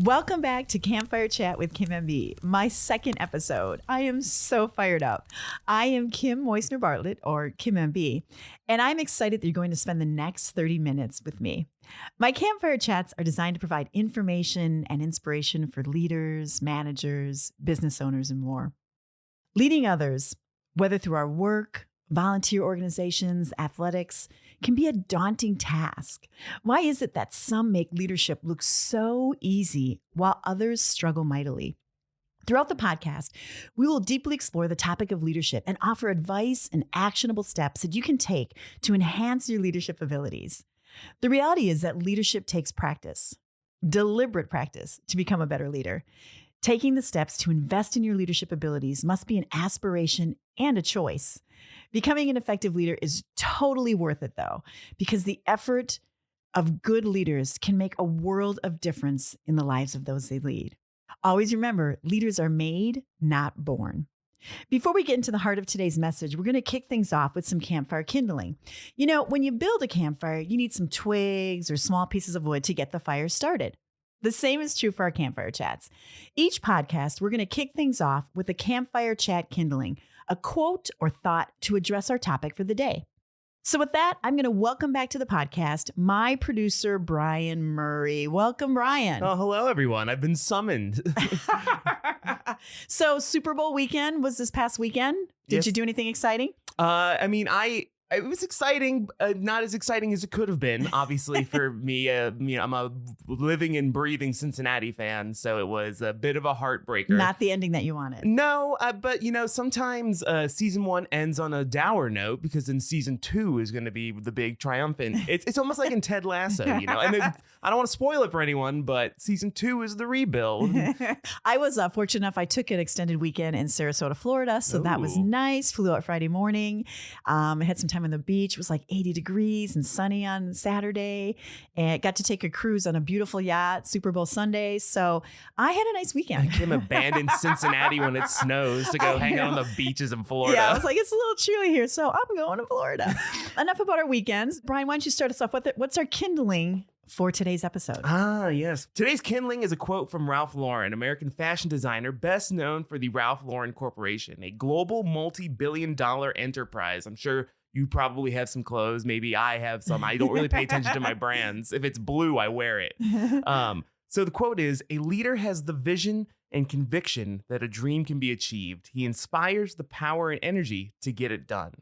Welcome back to Campfire Chat with Kim MB, my second episode. I am so fired up. I am Kim Moistner-Bartlett, or Kim MB, and I'm excited that you're going to spend the next 30 minutes with me. My Campfire Chats are designed to provide information and inspiration for leaders, managers, business owners, and more. Leading others, whether through our work, volunteer organizations, athletics, can be a daunting task. Why is it that some make leadership look so easy while others struggle mightily? Throughout the podcast, we will deeply explore the topic of leadership and offer advice and actionable steps that you can take to enhance your leadership abilities. The reality is that leadership takes practice, deliberate practice, to become a better leader. Taking the steps to invest in your leadership abilities must be an aspiration and a choice. Becoming an effective leader is totally worth it, though, because the effort of good leaders can make a world of difference in the lives of those they lead. Always remember, leaders are made, not born. Before we get into the heart of today's message, we're going to kick things off with some campfire kindling. You know, when you build a campfire, you need some twigs or small pieces of wood to get the fire started. The same is true for our campfire chats. Each podcast, we're going to kick things off with a campfire chat kindling, a quote or thought to address our topic for the day. So with that, I'm going to welcome back to the podcast my producer, Brian Murray. Welcome, Brian. Oh, hello, everyone. I've been summoned. So Super Bowl weekend was this past weekend. Did you do anything exciting? It was exciting, not as exciting as it could have been, obviously, for me. I'm a living and breathing Cincinnati fan, so it was a bit of a heartbreaker. Not the ending that you wanted. No, but, sometimes season 1 ends on a dour note because then season 2 is going to be the big triumphant. It's almost like in Ted Lasso, and then, I don't want to spoil it for anyone, but season 2 is the rebuild. I was fortunate enough. I took an extended weekend in Sarasota, Florida, so that was nice. Flew out Friday morning. Had some time on the beach. It was like 80 degrees and sunny on Saturday, and got to take a cruise on a beautiful yacht Super Bowl Sunday. So I had a nice weekend. Kim abandoned Cincinnati when it snows to go hang out on the beaches in Florida. Yeah, I was like, it's a little chilly here, so I'm going to Florida. Enough about our weekends. Brian, why don't you start us off? What's our kindling for today's episode? Yes. Today's kindling is a quote from Ralph Lauren, American fashion designer, best known for the Ralph Lauren Corporation, a global multi-billion-dollar enterprise. I'm sure you probably have some clothes. Maybe I have some. I don't really pay attention to my brands. If it's blue, I wear it. So the quote is, "A leader has the vision and conviction that a dream can be achieved. He inspires the power and energy to get it done."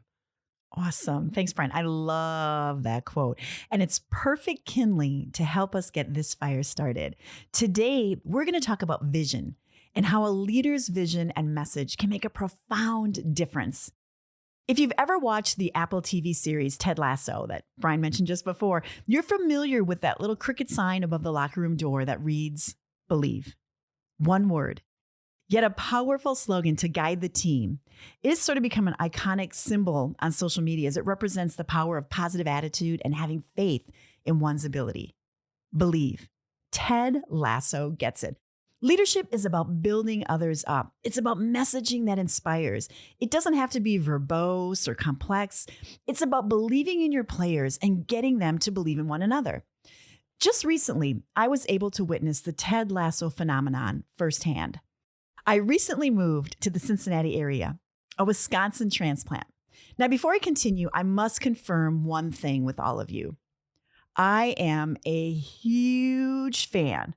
Awesome. Thanks, Brian. I love that quote. And it's perfect kindling to help us get this fire started. Today, we're going to talk about vision and how a leader's vision and message can make a profound difference. If you've ever watched the Apple TV series Ted Lasso that Brian mentioned just before, you're familiar with that little cricket sign above the locker room door that reads, "Believe." One word, yet a powerful slogan to guide the team. It has sort of become an iconic symbol on social media as it represents the power of positive attitude and having faith in one's ability. Believe. Ted Lasso gets it. Leadership is about building others up. It's about messaging that inspires. It doesn't have to be verbose or complex. It's about believing in your players and getting them to believe in one another. Just recently, I was able to witness the Ted Lasso phenomenon firsthand. I recently moved to the Cincinnati area, a Wisconsin transplant. Now, before I continue, I must confirm one thing with all of you. I am a huge fan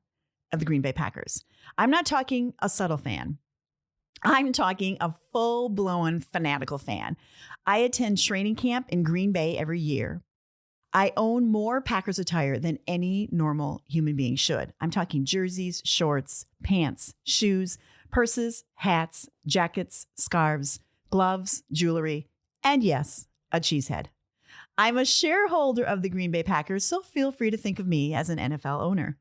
of the Green Bay Packers. I'm not talking a subtle fan. I'm talking a full-blown fanatical fan. I attend training camp in Green Bay every year. I own more Packers attire than any normal human being should. I'm talking jerseys, shorts, pants, shoes, purses, hats, jackets, scarves, gloves, jewelry, and yes, a cheese head. I'm a shareholder of the Green Bay Packers, so feel free to think of me as an NFL owner.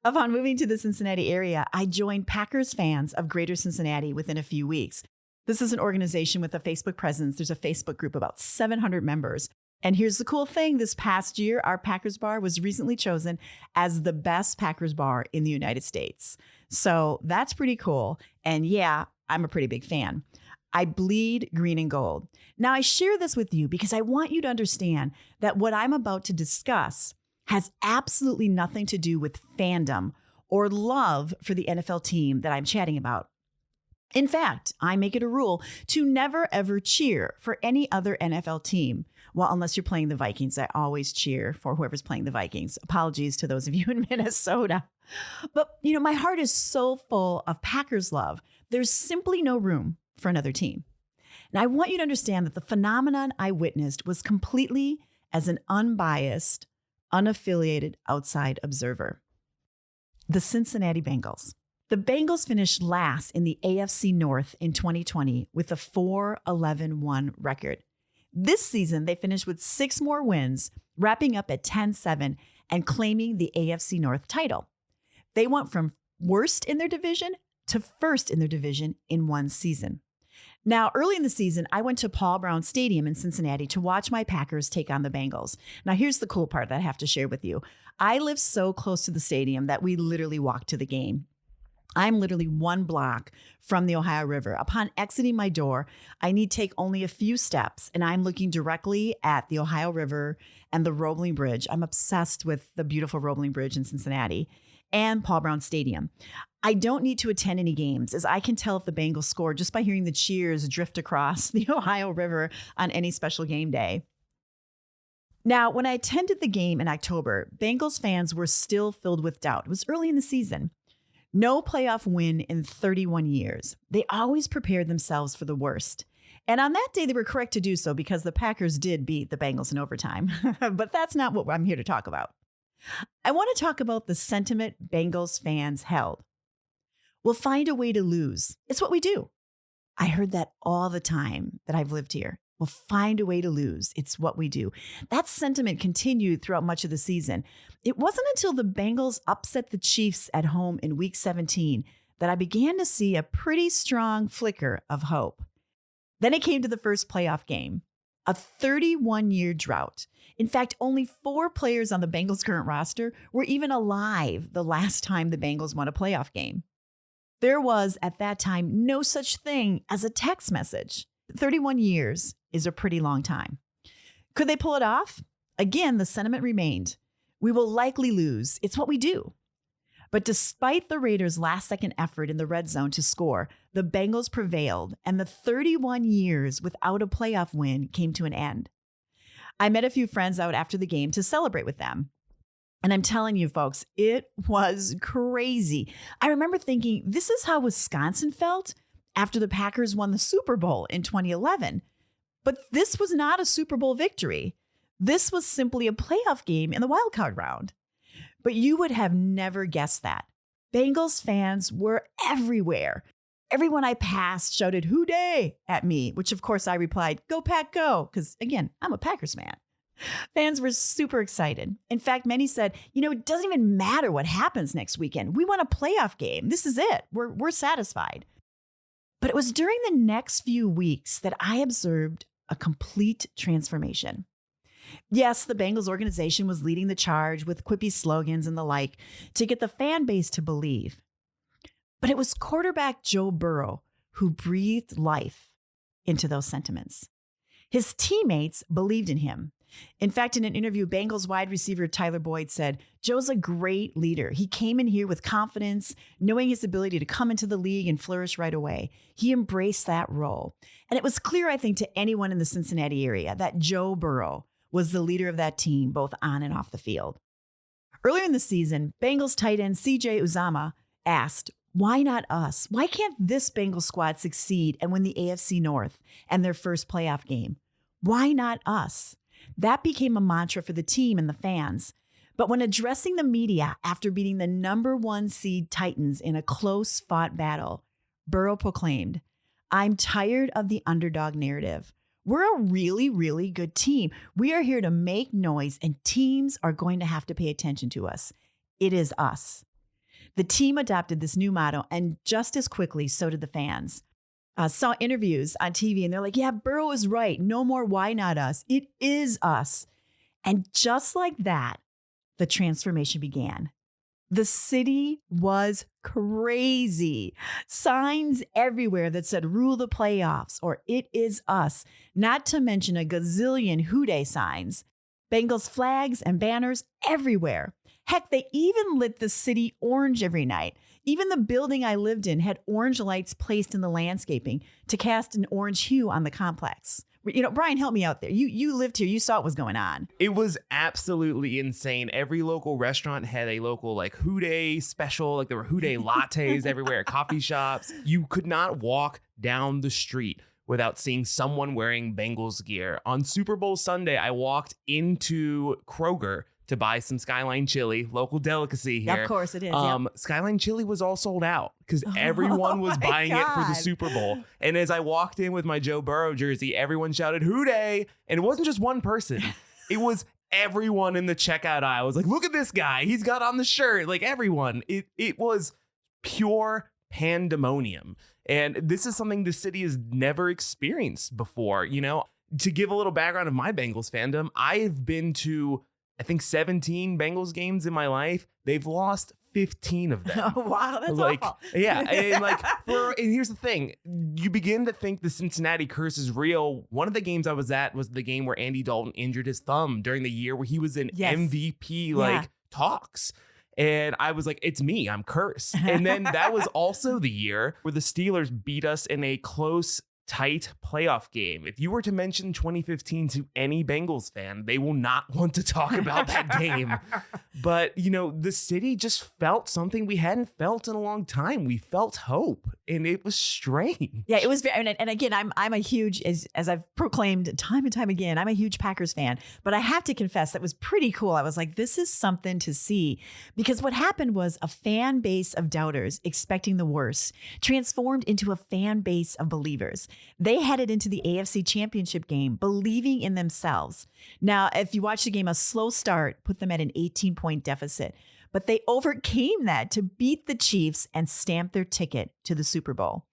Upon moving to the Cincinnati area, I joined Packers fans of Greater Cincinnati within a few weeks. This is an organization with a Facebook presence. There's a Facebook group, about 700 members. And here's the cool thing. This past year, our Packers bar was recently chosen as the best Packers bar in the United States. So that's pretty cool. And yeah, I'm a pretty big fan. I bleed green and gold. Now, I share this with you because I want you to understand that what I'm about to discuss has absolutely nothing to do with fandom or love for the NFL team that I'm chatting about. In fact, I make it a rule to never ever cheer for any other NFL team. Well, unless you're playing the Vikings, I always cheer for whoever's playing the Vikings. Apologies to those of you in Minnesota. But, my heart is so full of Packers love. There's simply no room for another team. And I want you to understand that the phenomenon I witnessed was completely as an unbiased, unaffiliated outside observer. The Cincinnati Bengals. The Bengals finished last in the AFC North in 2020 with a 4-11-1 record. This season, they finished with 6 more wins, wrapping up at 10-7 and claiming the AFC North title. They went from worst in their division to first in their division in one season. Now, early in the season, I went to Paul Brown Stadium in Cincinnati to watch my Packers take on the Bengals. Now, here's the cool part that I have to share with you. I live so close to the stadium that we literally walked to the game. I'm literally 1 block from the Ohio River. Upon exiting my door, I need take only a few steps, and I'm looking directly at the Ohio River and the Roebling Bridge. I'm obsessed with the beautiful Roebling Bridge in Cincinnati and Paul Brown Stadium. I don't need to attend any games, as I can tell if the Bengals score just by hearing the cheers drift across the Ohio River on any special game day. Now, when I attended the game in October, Bengals fans were still filled with doubt. It was early in the season. No playoff win in 31 years. They always prepared themselves for the worst. And on that day, they were correct to do so because the Packers did beat the Bengals in overtime. But that's not what I'm here to talk about. I want to talk about the sentiment Bengals fans held. We'll find a way to lose. It's what we do. I heard that all the time that I've lived here. We'll find a way to lose. It's what we do. That sentiment continued throughout much of the season. It wasn't until the Bengals upset the Chiefs at home in Week 17 that I began to see a pretty strong flicker of hope. Then it came to the first playoff game, a 31-year drought. In fact, only 4 players on the Bengals' current roster were even alive the last time the Bengals won a playoff game. There was, at that time, no such thing as a text message. 31 years is a pretty long time. Could they pull it off? Again, the sentiment remained. We will likely lose. It's what we do. But despite the Raiders' last-second effort in the red zone to score, the Bengals prevailed, and the 31 years without a playoff win came to an end. I met a few friends out after the game to celebrate with them. And I'm telling you, folks, it was crazy. I remember thinking, this is how Wisconsin felt after the Packers won the Super Bowl in 2011. But this was not a Super Bowl victory. This was simply a playoff game in the wildcard round. But you would have never guessed that. Bengals fans were everywhere. Everyone I passed shouted, "Hoo day!" at me, which of course I replied, "Go Pack, go!" Because again, I'm a Packers fan. Fans were super excited. In fact, many said, it doesn't even matter what happens next weekend. We want a playoff game. This is it. We're satisfied. But it was during the next few weeks that I observed a complete transformation. Yes, the Bengals organization was leading the charge with quippy slogans and the like to get the fan base to believe. But it was quarterback Joe Burrow who breathed life into those sentiments. His teammates believed in him. In fact, in an interview, Bengals wide receiver Tyler Boyd said, "Joe's a great leader. He came in here with confidence, knowing his ability to come into the league and flourish right away. He embraced that role." And it was clear, I think, to anyone in the Cincinnati area that Joe Burrow was the leader of that team, both on and off the field. Earlier in the season, Bengals tight end CJ Uzomah asked, "Why not us? Why can't this Bengals squad succeed and win the AFC North and their first playoff game? Why not us?" That became a mantra for the team and the fans. But when addressing the media after beating the number 1 seed Titans in a close-fought battle, Burrow proclaimed, "I'm tired of the underdog narrative. We're a really, really good team. We are here to make noise, and teams are going to have to pay attention to us. It is us." The team adopted this new motto, and just as quickly, so did the fans. Saw interviews on TV and they're like, yeah, Burrow is right. No more why not us. It is us. And just like that, the transformation began. The city was crazy. Signs everywhere that said rule the playoffs or it is us, not to mention a gazillion Who Dey signs. Bengals flags and banners everywhere. Heck, they even lit the city orange every night. Even the building I lived in had orange lights placed in the landscaping to cast an orange hue on the complex. Brian, help me out there. You lived here. You saw what was going on. It was absolutely insane. Every local restaurant had a local Who Dey special. There were Who Dey lattes everywhere, coffee shops. You could not walk down the street without seeing someone wearing Bengals gear. On Super Bowl Sunday, I walked into Kroger to buy some Skyline chili, local delicacy here. Of course it is. Yep. Skyline chili was all sold out because everyone was buying it for the Super Bowl. And as I walked in with my Joe Burrow jersey, everyone shouted, Who Dey? And it wasn't just one person. It was everyone in the checkout aisle. I was like, look at this guy. He's got on the shirt. Everyone. It was pure pandemonium. And this is something the city has never experienced before. To give a little background of my Bengals fandom, I've been to I think 17 Bengals games in my life. They've lost 15 of them. Oh, wow, that's awful. Yeah, and here's the thing. You begin to think the Cincinnati curse is real. One of the games I was at was the game where Andy Dalton injured his thumb during the year where he was in MVP talks. And I was like, it's me, I'm cursed. And then that was also the year where the Steelers beat us in a close, tight playoff game. If you were to mention 2015 to any Bengals fan, they will not want to talk about that game. But, the city just felt something we hadn't felt in a long time. We felt hope, and it was strange. Yeah, it was very, and again, I'm a huge, as I've proclaimed time and time again, I'm a huge Packers fan, but I have to confess that was pretty cool. I was like, this is something to see, because what happened was a fan base of doubters expecting the worst transformed into a fan base of believers. They headed into the AFC Championship game believing in themselves. Now, if you watch the game, a slow start put them at an 18-point deficit, but they overcame that to beat the Chiefs and stamp their ticket to the Super Bowl.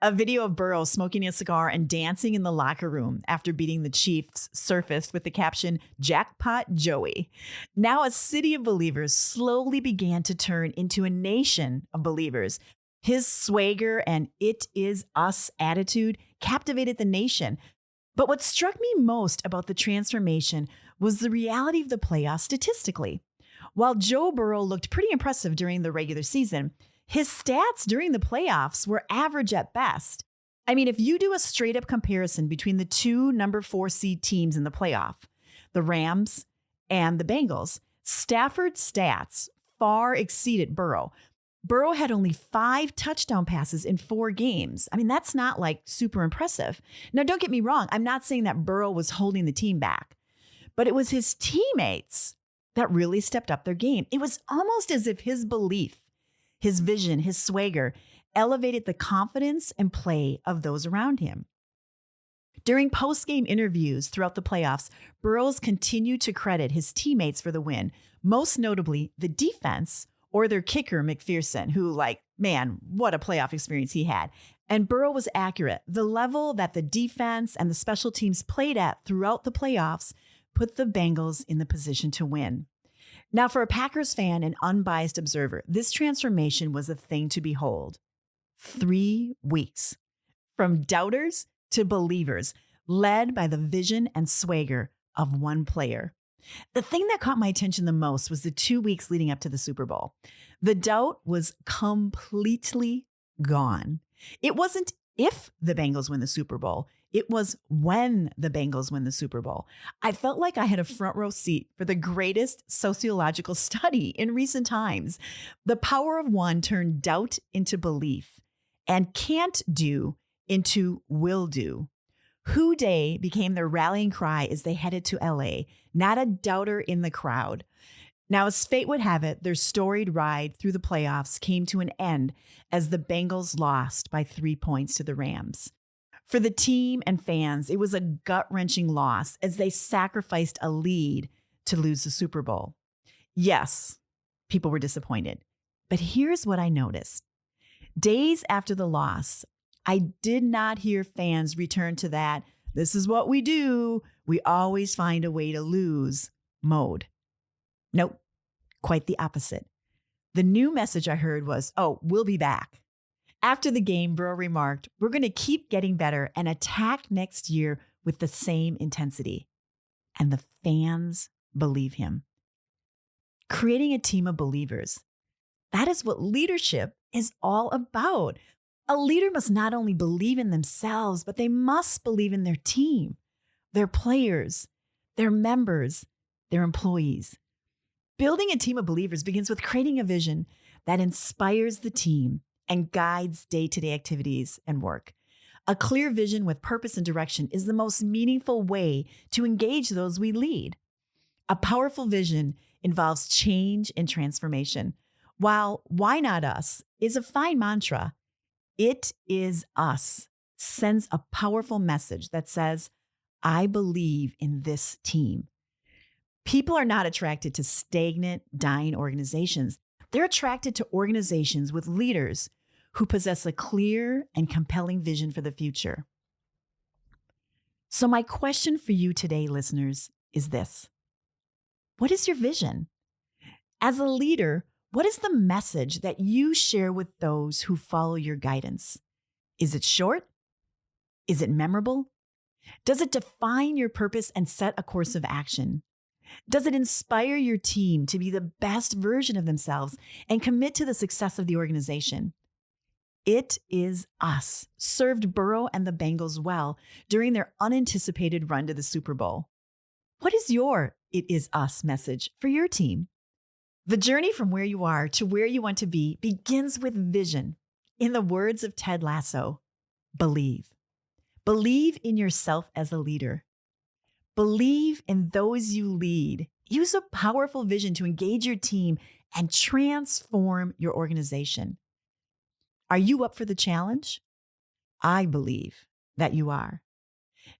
A video of Burrow smoking a cigar and dancing in the locker room after beating the Chiefs surfaced with the caption, "Jackpot Joey." Now a city of believers slowly began to turn into a nation of believers. His swagger and "it is us" attitude captivated the nation. But what struck me most about the transformation was the reality of the playoffs statistically. While Joe Burrow looked pretty impressive during the regular season, his stats during the playoffs were average at best. I mean, if you do a straight up comparison between the two number 4 seed teams in the playoff, the Rams and the Bengals, Stafford's stats far exceeded Burrow. Burrow had only 5 touchdown passes in 4 games. I mean, that's not super impressive. Now, don't get me wrong. I'm not saying that Burrow was holding the team back, but it was his teammates that really stepped up their game. It was almost as if his belief, his vision, his swagger elevated the confidence and play of those around him. During post-game interviews throughout the playoffs, Burrows continued to credit his teammates for the win, most notably the defense, or their kicker, McPherson, who man, what a playoff experience he had. And Burrow was accurate. The level that the defense and the special teams played at throughout the playoffs put the Bengals in the position to win. Now, for a Packers fan and unbiased observer, this transformation was a thing to behold. 3 weeks, from doubters to believers, led by the vision and swagger of one player. The thing that caught my attention the most was the 2 weeks leading up to the Super Bowl. The doubt was completely gone. It wasn't if the Bengals win the Super Bowl. It was when the Bengals win the Super Bowl. I felt like I had a front row seat for the greatest sociological study in recent times. The power of one turned doubt into belief and can't do into will do. Who Dey became their rallying cry as they headed to LA, not a doubter in the crowd. Now, as fate would have it, their storied ride through the playoffs came to an end as the Bengals lost by 3 points to the Rams. For the team and fans, it was a gut-wrenching loss as they sacrificed a lead to lose the Super Bowl. Yes, people were disappointed. But here's what I noticed. Days after the loss, I did not hear fans return to that, "This is what we do. We always find a way to lose" mode. Nope, quite the opposite. The new message I heard was, "Oh, we'll be back." After the game, Burrow remarked, "We're going to keep getting better and attack next year with the same intensity." And the fans believe him. Creating a team of believers. That is what leadership is all about. A leader must not only believe in themselves, but they must believe in their team, their players, their members, their employees. Building a team of believers begins with creating a vision that inspires the team and guides day-to-day activities and work. A clear vision with purpose and direction is the most meaningful way to engage those we lead. A powerful vision involves change and transformation, while "why not us" is a fine mantra. "It is us" sends a powerful message that says, "I believe in this team." People are not attracted to stagnant, dying organizations. They're attracted to organizations with leaders who possess a clear and compelling vision for the future. So my question for you today, listeners, is this. What is your vision? As a leader, what is the message that you share with those who follow your guidance? Is it short? Is it memorable? Does it define your purpose and set a course of action? Does it inspire your team to be the best version of themselves and commit to the success of the organization? "It is us" served Burrow and the Bengals well during their unanticipated run to the Super Bowl. What is your "it is us" message for your team? The journey from where you are to where you want to be begins with vision. In the words of Ted Lasso, believe. Believe in yourself as a leader. Believe in those you lead. Use a powerful vision to engage your team and transform your organization. Are you up for the challenge? I believe that you are.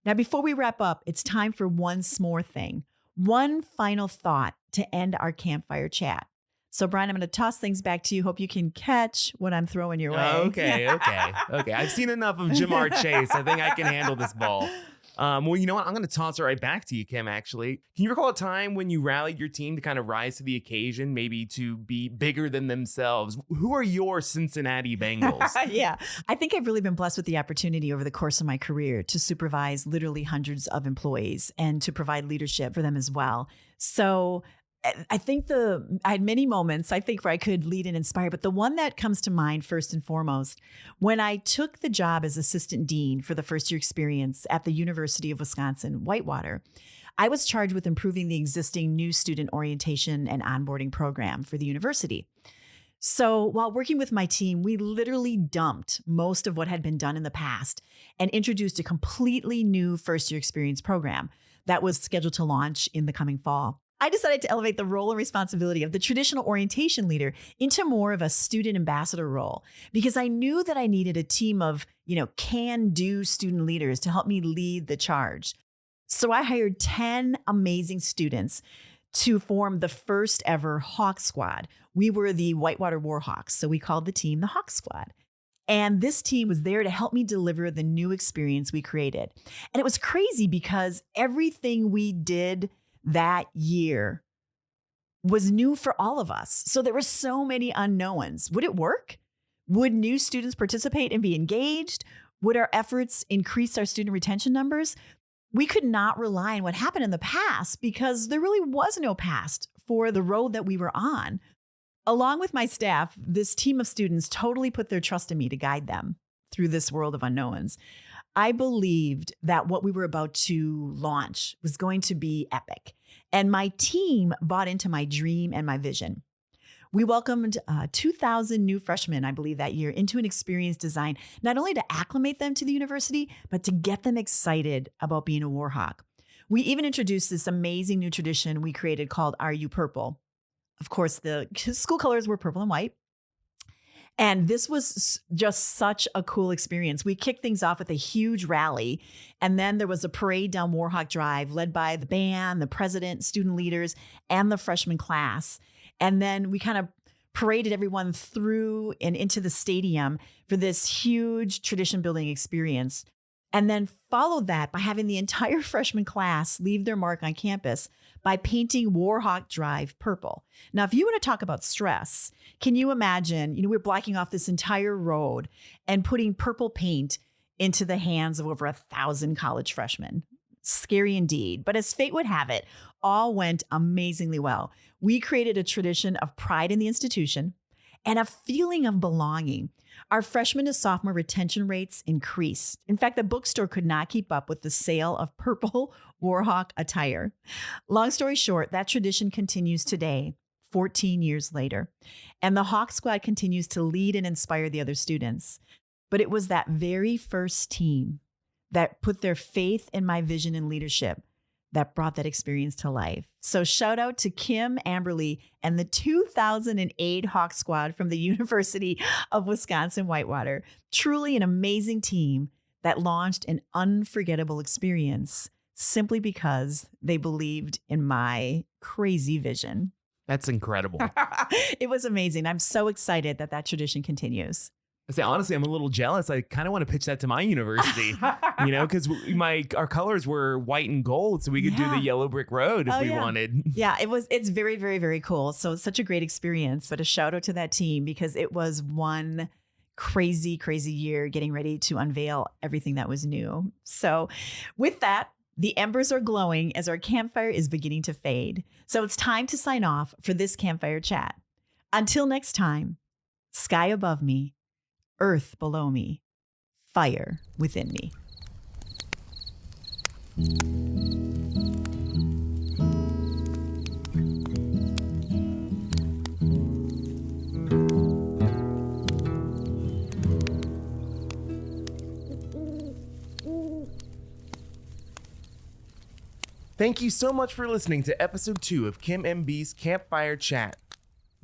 Now, before we wrap up, it's time for one more thing. One final thought to end our campfire chat. So, Brian, I'm going to toss things back to you. Hope you can catch what I'm throwing your way. Okay. I've seen enough of Jamar Chase. I think I can handle this ball. Well, you know what? I'm going to toss it right back to you, Kim, actually. Can you recall a time when you rallied your team to kind of rise to the occasion, maybe to be bigger than themselves? Who are your Cincinnati Bengals? Yeah, I think I've really been blessed with the opportunity over the course of my career to supervise literally hundreds of employees and to provide leadership for them as well. So I think I had many moments, I think, where I could lead and inspire, but the one that comes to mind first and foremost, when I took the job as assistant dean for the first year experience at the University of Wisconsin-Whitewater, I was charged with improving the existing new student orientation and onboarding program for the university. So while working with my team, we literally dumped most of what had been done in the past and introduced a completely new first year experience program that was scheduled to launch in the coming fall. I decided to elevate the role and responsibility of the traditional orientation leader into more of a student ambassador role because I knew that I needed a team of, can-do student leaders to help me lead the charge. So I hired 10 amazing students to form the first ever Hawk Squad. We were the Whitewater Warhawks, so we called the team the Hawk Squad. And this team was there to help me deliver the new experience we created. And it was crazy because everything we did that year was new for all of us. So there were so many unknowns. Would it work? Would new students participate and be engaged? Would our efforts increase our student retention numbers? We could not rely on what happened in the past because there really was no past for the road that we were on. Along with my staff, this team of students totally put their trust in me to guide them through this world of unknowns. I believed that what we were about to launch was going to be epic, and my team bought into my dream and my vision. We welcomed 2,000 new freshmen, I believe, that year into an experience designed not only to acclimate them to the university, but to get them excited about being a Warhawk. We even introduced this amazing new tradition we created called Are You Purple? Of course, the school colors were purple and white. And this was just such a cool experience. We kicked things off with a huge rally, and then there was a parade down Warhawk Drive led by the band, the president, student leaders, and the freshman class. And then we kind of paraded everyone through and into the stadium for this huge tradition building experience. And then followed that by having the entire freshman class leave their mark on campus by painting Warhawk Drive purple. Now, if you want to talk about stress, can you imagine, we're blocking off this entire road and putting purple paint into the hands of over 1,000 college freshmen? Scary indeed. But as fate would have it, all went amazingly well. We created a tradition of pride in the institution and a feeling of belonging. Our freshman to sophomore retention rates increased. In fact, the bookstore could not keep up with the sale of purple Warhawk attire. Long story short, that tradition continues today, 14 years later. And the Hawk Squad continues to lead and inspire the other students. But it was that very first team that put their faith in my vision and leadership that brought that experience to life. So shout out to Kim Amberly and the 2008 Hawk Squad from the University of Wisconsin-Whitewater. Truly an amazing team that launched an unforgettable experience simply because they believed in my crazy vision. That's incredible. It was amazing. I'm so excited that that tradition continues. I say, honestly, I'm a little jealous. I kind of want to pitch that to my university, because our colors were white and gold, so we could do the yellow brick road if we wanted. Yeah, it's very, very, very cool. So it's such a great experience. But a shout out to that team because it was one crazy, crazy year getting ready to unveil everything that was new. So with that, the embers are glowing as our campfire is beginning to fade. So it's time to sign off for this campfire chat. Until next time, sky above me, earth below me, fire within me. Thank you so much for listening to episode 2 of Kim MB's Campfire Chat.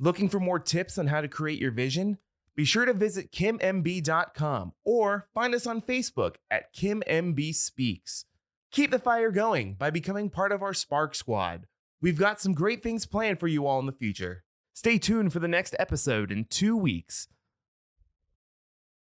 Looking for more tips on how to create your vision? Be sure to visit kimmb.com or find us on Facebook at KimMB Speaks. Keep the fire going by becoming part of our Spark Squad. We've got some great things planned for you all in the future. Stay tuned for the next episode in 2 weeks.